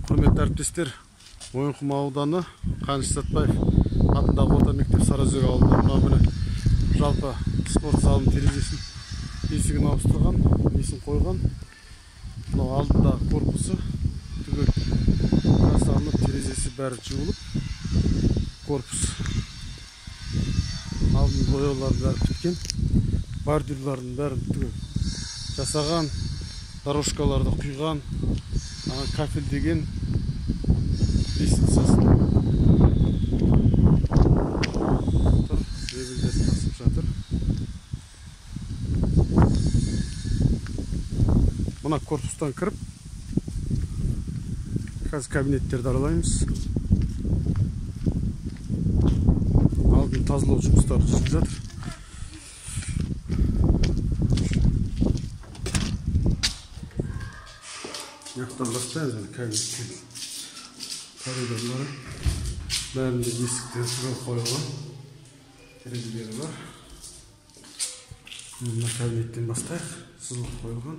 Құрметті әріптестер, Мойынқұм ауданы Қаныш Сәтбаев атындағы орта мектеп Сарыөзек ауылында мына жалпы спорт залының терезесін есігін ауыстырған, несін қойған. Мынау алдындағы корпусы түгел жасалынып, терезесі бәрі жуылып, корпус алдын бояулардың бәрі біткен, бордюрлардың бәрі түгел жасаған, дорожкаларды құйған, кафель деген лестницасын тұр, мебельдер тасып жатыр. Мына корпустан кіріп, қазір кабинеттерді аралаймыз. Алдын тазалау жұмыстары жүріп жатыр. Яқтан бастаймыз, кабинеттер, коридорлары, бәрінде есіктер түгел қойылған, терезелері бар. Мына кабинеттен бастайық, сызылып қойылған.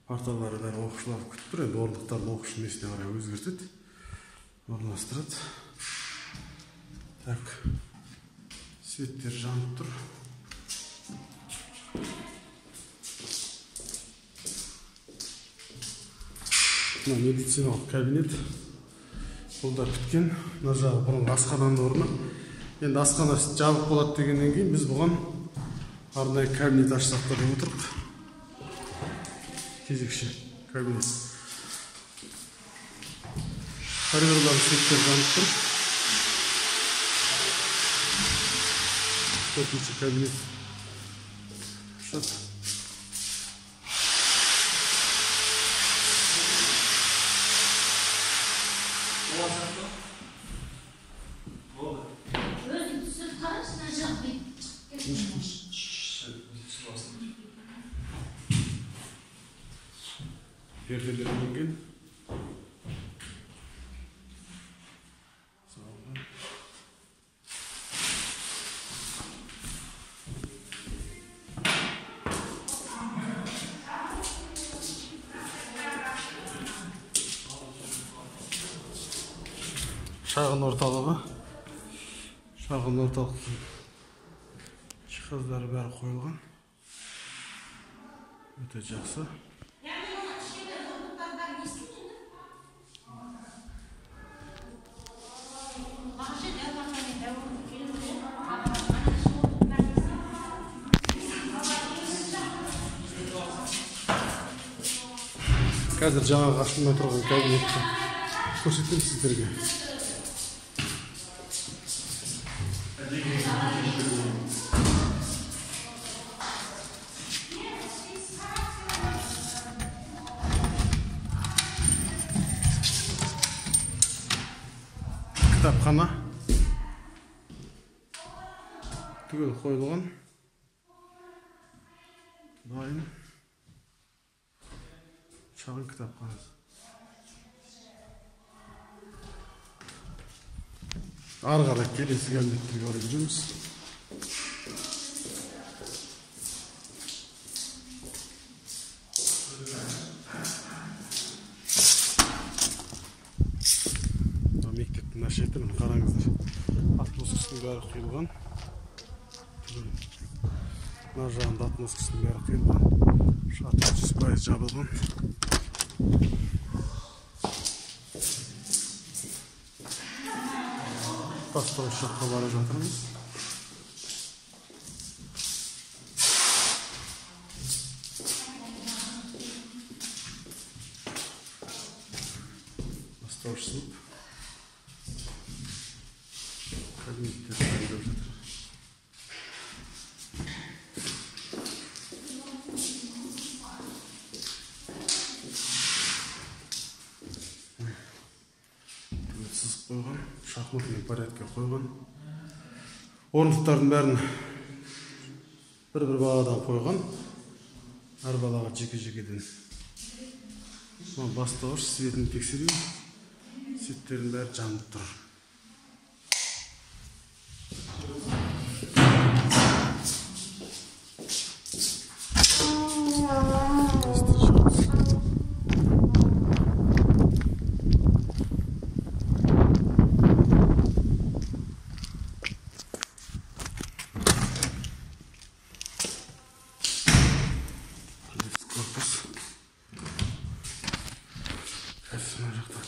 Парталары бәрі оқушылар күтіп тұр, енді орындықтарын оқушы несіне қарай өзгертеді, орналастырады. Так, светтер жанып тұр. Мына медициналық кабинет. Бұлдар күткен. Мына жағы бұрынғы асхананың орны. Енді асхана жабық болады дегеннен кейін біз бұған арнайы кабинет ашсақ та деп отырмыз. Кезекші кабинет. Коридорлардың светтер жанып тұр. Төртінші кабинет. Шат. Perdeler ілінген. Шағын орталығы. Шағын орталықтың жиһаздары бәрі қойылған. Өте жақсы. Қазір жаңағы ашылмай тұрған кабинетті көрсетемін сіздерге. Кітапхана түгел қойылған. Дайын. Шағын кітапханасы. Ары қарай келесі кабинеттерге қарай жүреміз. Мектептің ашетін қараңыздар. Атмосферасының бәрі құйылған. Мына жағында атмосферасының бәрі құйылған. Шатыр 100% жабылған. Бастауыш жаққа бара жатырмыз. Бастауыш сынып. Кабинеттер дайындап жатыр. Сызып қойған, шахматный порядкке қойған. Орындықтардың бәрін бір-бір баладан қойған. Әр балаға жеке-жекеден. Бастауыш светін тексерейін. Светтердің бәрі жанып тұр.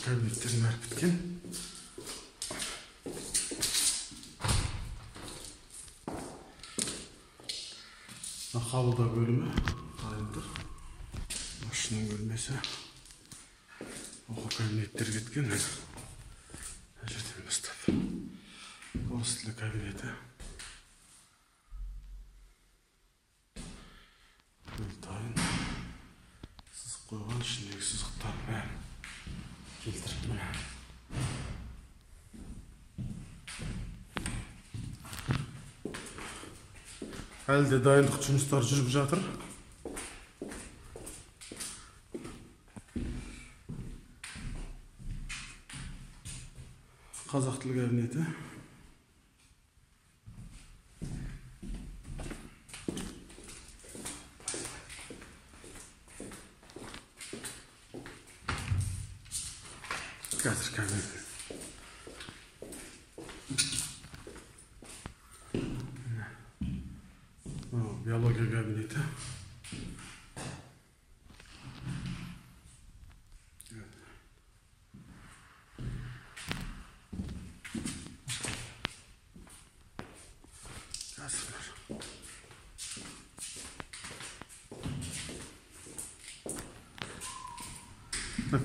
Kабинеттердің бәрі біткен. Қабылдау бөлімі дайынdır. Машинаның бөлмесі. Оқу кабинеттер кеткен. Мына жерден бастап. Орыс тілі кабинеті. Дайын. Сызық қойған, ішіндегі сызықтар бәрін келтіріп міне. Әлі де дайындық жұмыстары жүріп жатыр. Қазақ тілі кабинеті. Қазір кабинет. Биология кабинеті.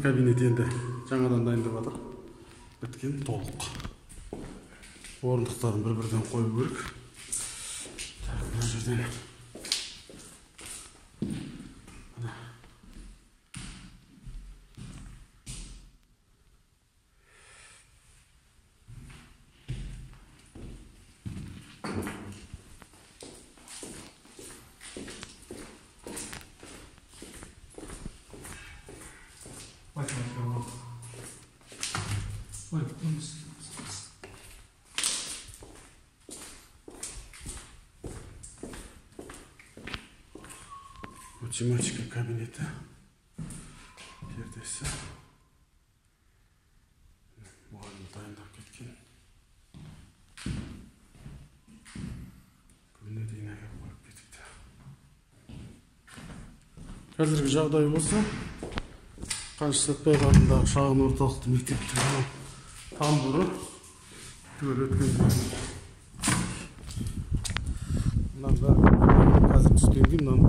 Кабинет енді жаңадан дайындап жатыр. Біткен толық. Орындықтарын бір-бірден қою керек. Мына жерден математика кабинеті. Пердесі. Мұғалім дайындап кеткен. Күніне дейін аяқ қойып кетіпті. Қазіргі жағдай болса, Қаныш Сәтпаев атындағы шағын орталықты мектептің тамбуры түгел өткен. Мынанда қазір түскенде мынаны